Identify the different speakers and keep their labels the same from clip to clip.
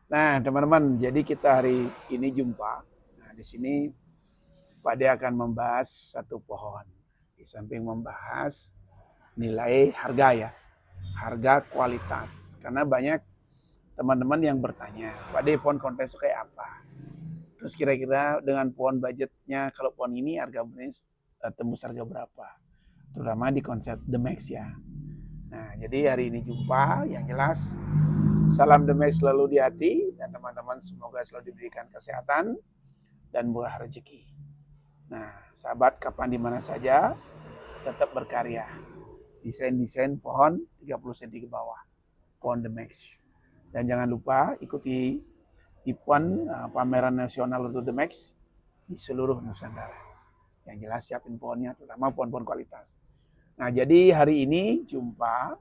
Speaker 1: Nah, teman-teman, jadi kita hari ini jumpa. Nah, di sini Pak De akan membahas satu pohon. Di samping membahas nilai harga ya, harga kualitas. Karena banyak teman-teman yang bertanya, Pak De pohon kontes itu kayak apa? Terus kira-kira dengan pohon budgetnya, kalau pohon ini harga tembus harga berapa? Terutama di konsep The Max ya. Nah, jadi hari ini jumpa, yang jelas salam The Max selalu di hati, dan teman-teman semoga selalu diberikan kesehatan dan murah rezeki. Nah, sahabat kapan di mana saja tetap berkarya. Desain-desain pohon 30 cm ke bawah. Pohon The Max. Dan jangan lupa ikuti event pameran nasional untuk The Max di seluruh Nusantara. Yang jelas siapin pohonnya, terutama pohon-pohon kualitas. Nah, jadi hari ini jumpa,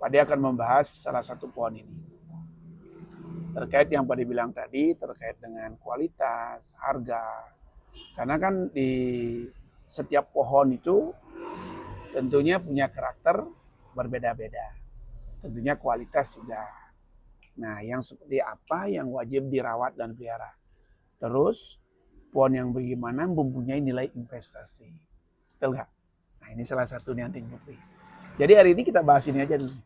Speaker 1: Pak De akan membahas salah satu pohon ini. Terkait yang Pak De bilang tadi, terkait dengan kualitas, harga. Karena kan di setiap pohon itu tentunya punya karakter berbeda-beda. Tentunya kualitas juga. Nah, yang seperti apa yang wajib dirawat dan pelihara. Terus, pohon yang bagaimana mempunyai nilai investasi. Betul nggak? Nah, ini salah satunya anting putri. Jadi hari ini kita bahas ini aja dulu.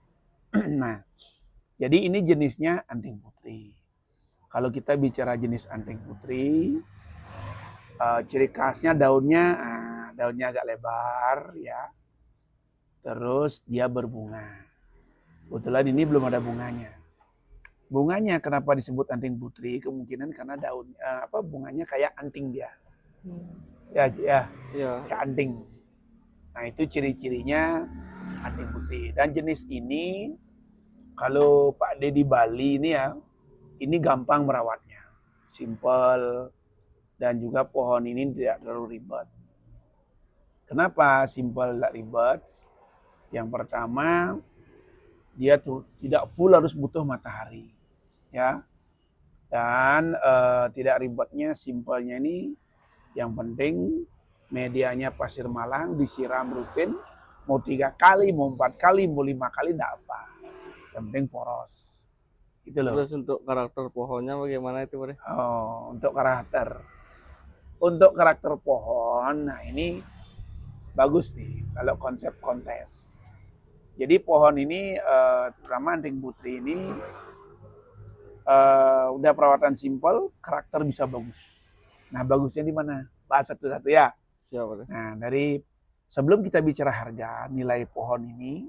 Speaker 1: Nah, jadi ini jenisnya anting putri. Kalau kita bicara jenis anting putri, ciri khasnya daunnya agak lebar ya. Terus dia berbunga. Kebetulan ini belum ada bunganya. Bunganya kenapa disebut anting putri? Kemungkinan karena bunganya kayak anting dia. Ya, kayak anting. Nah, itu ciri-cirinya anting putri. Dan jenis ini kalau Pak De di Bali ini ya, ini gampang merawatnya. Simple dan juga pohon ini tidak terlalu ribet. Kenapa simple tidak ribet? Yang pertama, dia tidak full harus butuh matahari, ya. Dan tidak ribetnya, simpelnya ini yang penting medianya pasir malang disiram rutin, mau 3 kali, mau 4 kali, mau 5 kali tidak apa. Yang penting poros. Gitu loh.
Speaker 2: Terus untuk karakter pohonnya bagaimana itu, Pak?
Speaker 1: Oh, untuk karakter. Untuk karakter pohon, nah ini bagus nih kalau konsep kontes. Jadi pohon ini, terutama anting putri ini, udah perawatan simpel, karakter bisa bagus. Nah, bagusnya di mana? Bahas satu-satu ya.
Speaker 2: Siapa?
Speaker 1: Nah, dari sebelum kita bicara harga, nilai pohon ini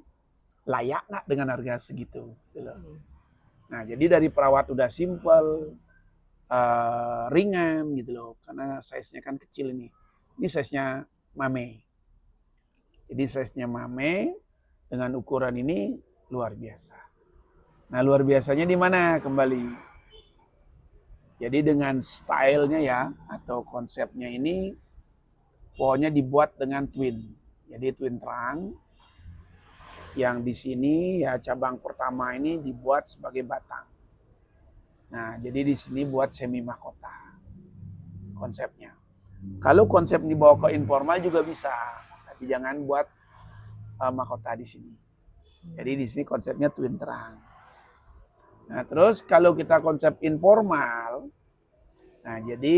Speaker 1: layak nggak dengan harga segitu? Nah, jadi dari perawat udah simpel, ringan gitu loh, karena size-nya kan kecil ini. Ini size-nya mame. Jadi size-nya mame dengan ukuran ini luar biasa. Nah, luar biasanya di mana kembali? Jadi dengan stylenya ya, atau konsepnya ini, pohonnya dibuat dengan twin. Jadi twin trunk, yang di sini ya cabang pertama ini dibuat sebagai batang. Nah, jadi di sini buat semi mahkota konsepnya. Kalau konsep dibawa ke informal juga bisa, tapi jangan buat mahkota di sini. Jadi di sini konsepnya twin trunk. Nah, terus kalau kita konsep informal, nah jadi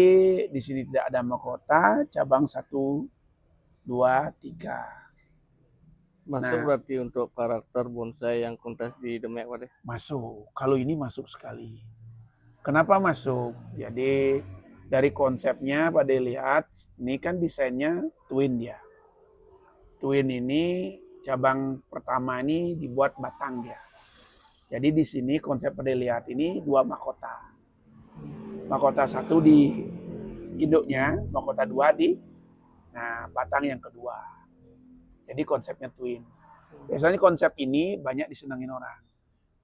Speaker 1: di sini tidak ada mahkota, cabang 1, 2, 3.
Speaker 2: Masuk
Speaker 1: Nah,
Speaker 2: berarti untuk karakter bonsai yang kontes di Demek, Pak?
Speaker 1: masuk. Kalau ini masuk sekali. Kenapa masuk? Jadi dari konsepnya Pak De lihat, ini kan desainnya twin dia. Twin ini cabang pertama ini dibuat batang dia. Jadi di sini konsep Pak De lihat ini 2 mahkota. Mahkota 1 di induknya, mahkota 2 di batang yang kedua. Jadi konsepnya twin. Biasanya konsep ini banyak disenangin orang.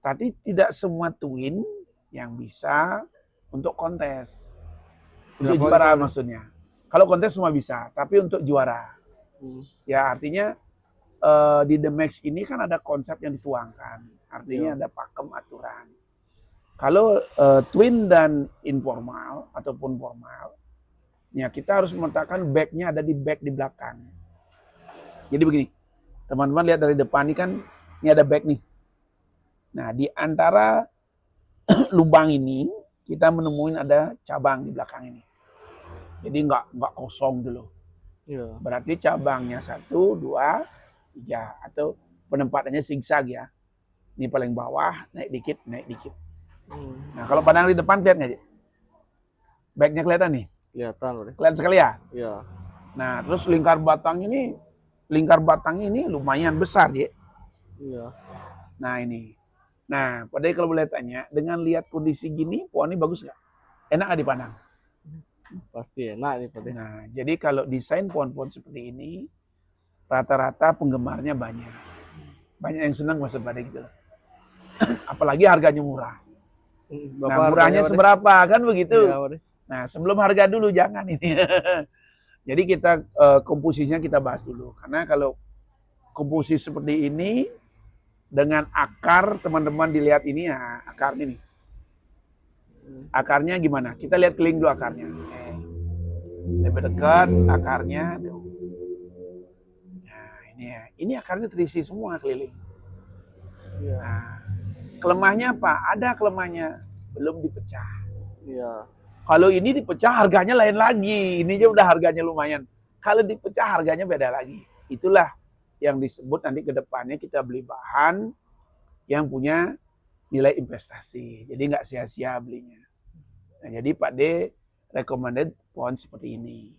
Speaker 1: Tapi tidak semua twin yang bisa untuk kontes. Untuk juara maksudnya. Kalau kontes semua bisa, tapi untuk juara. Ya artinya di The Max ini kan ada konsep yang dituangkan. Artinya ada pakem aturan. Kalau twin dan informal ataupun formal, ya kita harus meletakkan back-nya ada di back di belakang. Jadi begini, teman-teman lihat dari depan ini kan, ini ada back nih. Nah, di antara lubang ini kita menemuin ada cabang di belakang ini. Jadi nggak kosong dulu.
Speaker 2: Iya.
Speaker 1: Berarti cabangnya 1, 2, 3 atau penempatannya zigzag ya. Ini paling bawah, naik dikit, naik dikit. Nah kalau pandang di depan lihat nggak sih? Backnya kelihatan nih?
Speaker 2: Kelihatan, Bro.
Speaker 1: Kelihatan sekali ya?
Speaker 2: Iya.
Speaker 1: Nah terus lingkar batang ini lumayan besar ya.
Speaker 2: Iya.
Speaker 1: Nah ini. Nah padahal kalau boleh tanya, dengan lihat kondisi gini, pohon ini bagus nggak? Enak nggak dipandang?
Speaker 2: Pasti enak nih, Pak.
Speaker 1: Nah jadi kalau desain pohon-pohon seperti ini, rata-rata penggemarnya banyak. Banyak yang senang Mas Bade gitu. Apalagi harganya murah. Nah murahnya seberapa kan begitu?
Speaker 2: Iya,
Speaker 1: Nah sebelum harga dulu jangan ini. Jadi kita komposisinya kita bahas dulu. Karena kalau komposisi seperti ini dengan akar, teman-teman dilihat ini ya akarnya nih. Akarnya gimana? Kita lihat keliling dulu akarnya. Lebih dekat akarnya. Nah ini ya. Ini akarnya terisi semua keliling. Nah, kelemahnya apa? Ada kelemahnya. Belum dipecah.
Speaker 2: Iya.
Speaker 1: Kalau ini dipecah harganya lain lagi. Ini aja udah harganya lumayan. Kalau dipecah harganya beda lagi. Itulah yang disebut nanti ke depannya kita beli bahan yang punya nilai investasi. Jadi nggak sia-sia belinya. Nah, jadi Pak D recommended pohon seperti ini.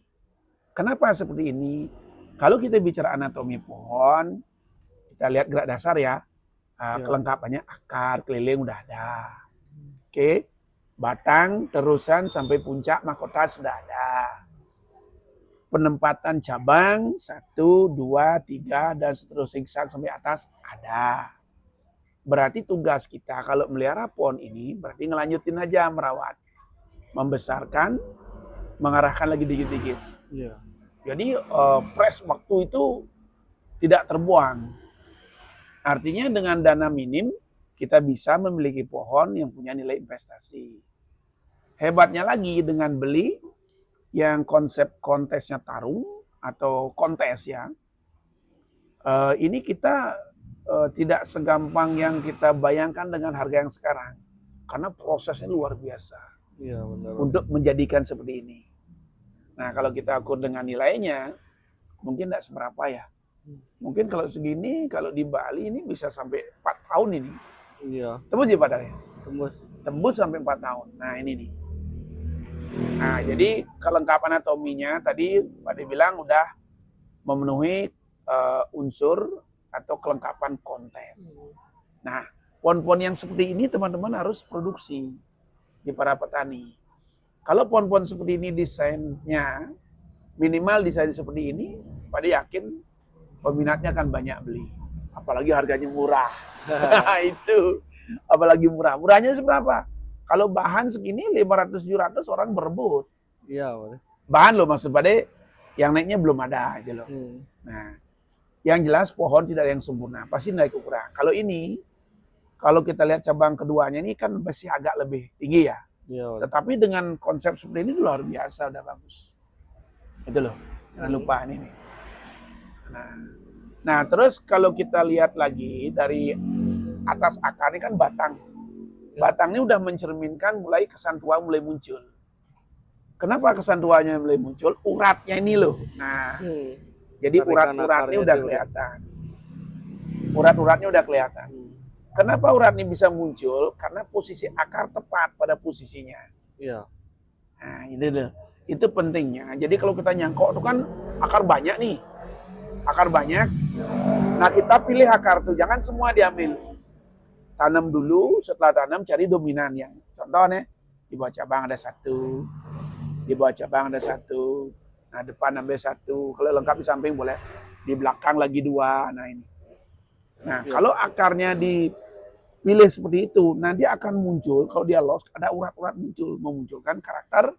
Speaker 1: Kenapa seperti ini? Kalau kita bicara anatomi pohon, kita lihat gerak dasar ya. Kelengkapannya akar, keliling udah ada. Oke. Batang, terusan sampai puncak mahkota sudah ada. Penempatan cabang 1, 2, 3 dan seterusnya zigzag sampai atas ada. Berarti tugas kita kalau melihara pohon ini berarti ngelanjutin aja merawat. Membesarkan, mengarahkan lagi dikit-dikit.
Speaker 2: Iya.
Speaker 1: Jadi press waktu itu tidak terbuang. Artinya dengan dana minim kita bisa memiliki pohon yang punya nilai investasi. Hebatnya lagi dengan beli yang konsep kontesnya tarung atau kontes ya. Ini kita tidak segampang yang kita bayangkan dengan harga yang sekarang. Karena prosesnya luar biasa.
Speaker 2: Iya, benar.
Speaker 1: Untuk menjadikan seperti ini. Nah kalau kita ukur dengan nilainya, mungkin tidak seberapa ya. Mungkin kalau segini, kalau di Bali ini bisa sampai 4 tahun ini.
Speaker 2: Iya.
Speaker 1: Tembus ya padahal ya?
Speaker 2: Tembus
Speaker 1: sampai 4 tahun. Nah ini nih. Nah jadi kelengkapan anatominya tadi Pak bilang udah memenuhi unsur atau kelengkapan kontes. Nah pohon-pohon yang seperti ini teman-teman harus produksi di para petani. Kalau pohon-pohon seperti ini desainnya, minimal desain seperti ini, Pak yakin peminatnya akan banyak beli. Apalagi harganya murah. Itu apalagi murah. Murahnya seberapa? Kalau bahan segini 500-700 orang berebut.
Speaker 2: Iya, Pak.
Speaker 1: Bahan loh maksud Pak yang naiknya belum ada aja loh. Nah, yang jelas pohon tidak ada yang sempurna, pasti naik ukuran. Kalau ini, kalau kita lihat cabang keduanya ini kan masih agak lebih tinggi ya.
Speaker 2: Iya,
Speaker 1: tetapi dengan konsep seperti ini luar biasa, udah bagus. Itu loh, jangan lupa ini nih. Nah, terus kalau kita lihat lagi dari atas akar ini kan batang. Batang ini udah mencerminkan mulai kesan tua mulai muncul. Kenapa kesan tuanya mulai muncul? Uratnya ini loh. Nah, jadi urat-uratnya udah kelihatan. Urat-uratnya udah kelihatan. Kenapa urat ini bisa muncul? Karena posisi akar tepat pada posisinya.
Speaker 2: Iya.
Speaker 1: Nah, ini loh. Itu pentingnya. Jadi kalau kita nyangkok itu kan akar banyak nih. Akar banyak. Nah, kita pilih akar tuh. Jangan semua diambil. Tanam dulu, setelah tanam cari dominan yang. Contohnya, di bawah cabang ada 1. Di bawah cabang ada 1. Nah, depan ambil 1. Kalau lengkap di samping boleh. Di belakang lagi 2. Nah, ini. Nah, kalau akarnya dipilih seperti itu, nanti akan muncul, kalau dia lost, ada urat-urat muncul, memunculkan karakter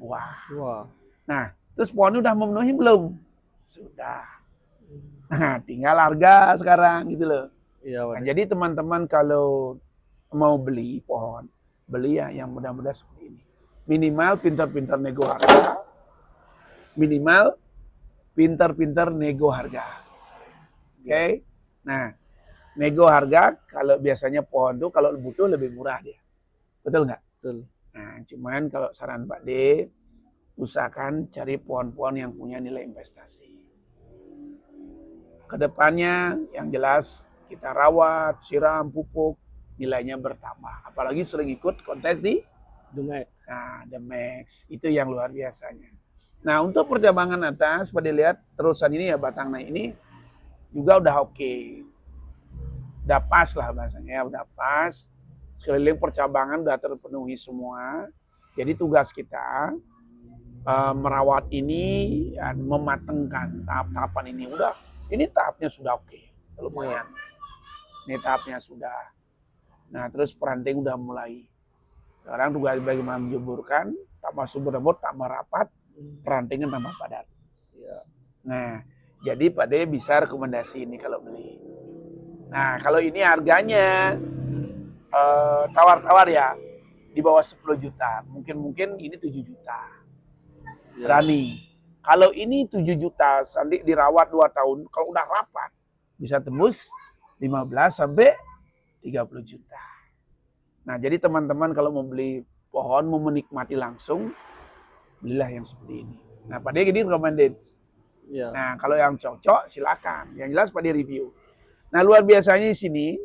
Speaker 1: buah. Nah, terus pohonnya udah memenuhi belum? Sudah. Nah, tinggal harga sekarang gitu loh.
Speaker 2: Iya,
Speaker 1: nah, jadi teman-teman kalau mau beli pohon, beli ya yang mudah-mudahan seperti ini. Minimal pintar-pintar nego harga. Minimal pintar-pintar nego harga. Oke? Nah, nego harga kalau biasanya pohon tuh kalau butuh lebih murah dia. Betul nggak?
Speaker 2: Betul.
Speaker 1: Nah, cuman kalau saran Pak D, usahakan cari pohon-pohon yang punya nilai investasi. Kedepannya yang jelas kita rawat, siram, pupuk, nilainya bertambah. Apalagi sering ikut kontes di
Speaker 2: Demek.
Speaker 1: The Max. Itu yang luar biasanya. Nah, untuk percabangan atas, pada lihat terusan ini ya batang naik ini juga udah oke. Udah pas lah bahasanya, udah pas. Sekeliling percabangan udah terpenuhi semua. Jadi tugas kita merawat ini dan mematengkan tahap-tahapan ini. Udah, ini tahapnya sudah oke. Lumayan. Ini tahapnya sudah. Nah, terus peranting udah mulai. Sekarang tugas bagaimana menjuburkan, tambah subur lembut, tambah rapat, perantingan tambah padat.
Speaker 2: Ya.
Speaker 1: Nah, jadi Pak D bisa rekomendasi ini kalau beli. Nah, kalau ini harganya tawar-tawar ya, di bawah 10 juta. Mungkin ini 7 juta.
Speaker 2: Ya.
Speaker 1: Rani. Kalau ini 7 juta, nanti dirawat 2 tahun, kalau udah rapat, bisa tembus 15 sampai 30 juta. Nah, jadi teman-teman kalau mau beli pohon, mau menikmati langsung, belilah yang seperti ini. Nah, Pak D ini recommended.
Speaker 2: Ya.
Speaker 1: Nah, kalau yang cocok silakan. Yang jelas Pak D review. Nah, luar biasanya di sini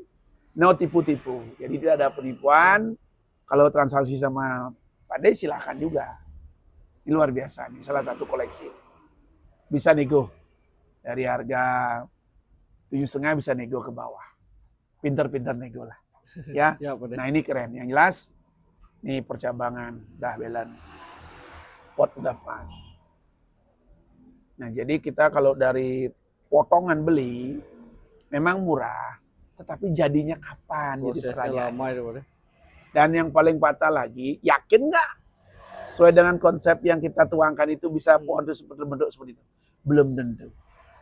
Speaker 1: no tipu-tipu. Jadi tidak ada penipuan. Kalau transaksi sama Pak D silakan juga. Ini luar biasa. Ini salah satu koleksi. Bisa nego. Dari harga 7,5 bisa nego ke bawah. Pinter-pinter nego lah. Ya.
Speaker 2: Siap, Pak D.
Speaker 1: Nah, ini keren. Yang jelas nih percabangan dah belan. Pot udah pas. Nah, jadi kita kalau dari potongan beli memang murah, tetapi jadinya kapan? Jadi
Speaker 2: Prosesnya
Speaker 1: pertanyaannya.
Speaker 2: lama itu, Pak D.
Speaker 1: Dan yang paling fatal lagi, yakin nggak sesuai dengan konsep yang kita tuangkan itu bisa pohon itu seperti bentuk seperti itu? Belum tentu.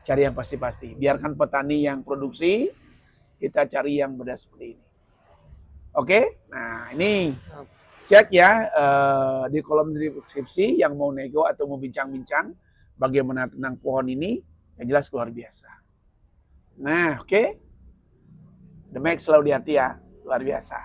Speaker 1: Cari yang pasti-pasti. Biarkan petani yang produksi, kita cari yang benar seperti ini. Oke? Nah, ini cek ya di kolom deskripsi yang mau nego atau mau bincang-bincang bagaimana tentang pohon ini, yang jelas luar biasa. Nah, oke. The Max selalu di hati ya, luar biasa.